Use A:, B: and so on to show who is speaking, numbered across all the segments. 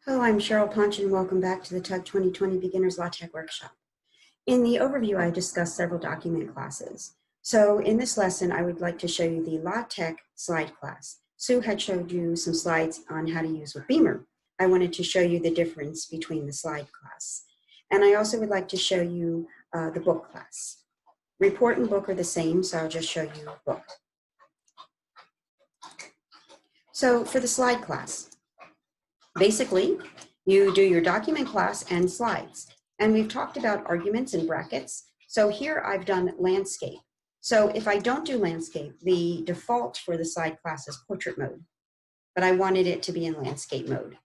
A: Hello, I'm Cheryl Ponchin. Welcome back to the TUG 2020 Beginners LaTeX Workshop. In the overview, I discussed several document classes. So in this lesson, I would like to show you the LaTeX slide class. Sue had showed you some slides on how to use with Beamer. I wanted to show you the difference between the slide class. And I also would like to show you the book class. Report and book are the same, so I'll just show you book. So for the slide class, basically, you do your document class and slides. And we've talked about arguments and brackets. So here I've done landscape. So if I don't do landscape, the default for the slide class is portrait mode, but I wanted it to be in landscape mode.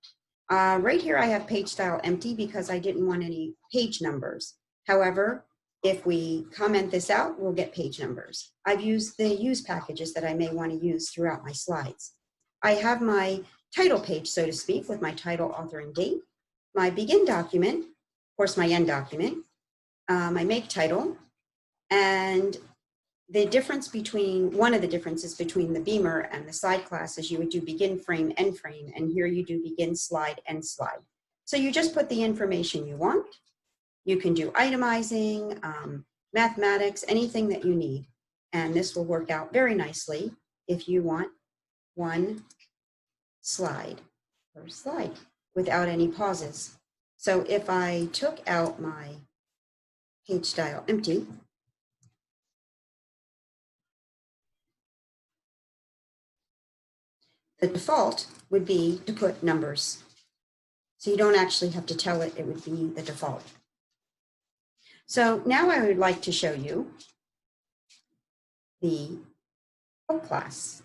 A: Right here I have page style empty because I didn't want any page numbers. However, if we comment this out, we'll get page numbers. I've used the use packages that I may want to use throughout my slides. I have my title page, so to speak, with my title, author, and date, my begin document, of course, my end document, my make title, and the difference between, one of the differences between the Beamer and the slide class is you would do begin frame, end frame, and here you do begin slide, end slide. So you just put the information you want. You can do itemizing, mathematics, anything that you need. And this will work out very nicely if you want one slide per slide without any pauses. So if I took out my page style empty, the default would be to put numbers. So you don't actually have to tell it, it would be the default. So now I would like to show you the book class.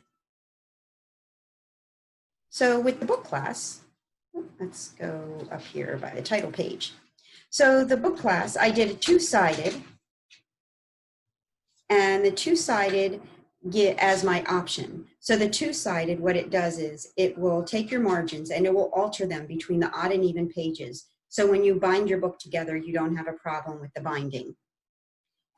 A: So with the book class, let's go up here by the title page. So the book class, I did a two-sided, and the two-sided get as my option. So the two-sided, what it does is it will take your margins and it will alter them between the odd and even pages. So when you bind your book together, you don't have a problem with the binding.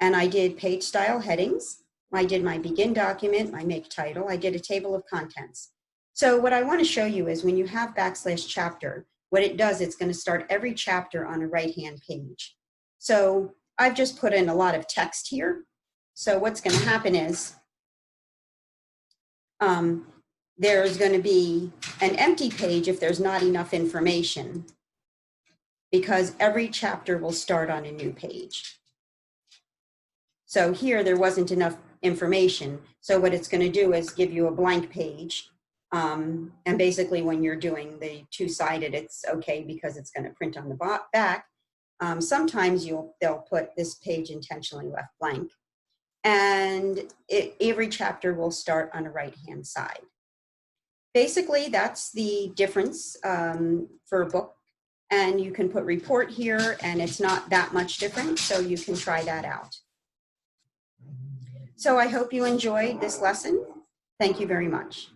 A: And I did page style headings. I did my begin document, my make title. I did a table of contents. So what I want to show you is when you have / chapter, what it does, it's going to start every chapter on a right-hand page. So I've just put in a lot of text here. So what's going to happen is there's going to be an empty page if there's not enough information, because every chapter will start on a new page. So here there wasn't enough information. So what it's going to do is give you a blank page. And basically when you're doing the two-sided, it's okay because it's going to print on the back. Sometimes they'll put this page intentionally left blank. And every chapter will start on the right-hand side. Basically, that's the difference for a book. And you can put report here, and it's not that much different, so you can try that out. So I hope you enjoyed this lesson. Thank you very much.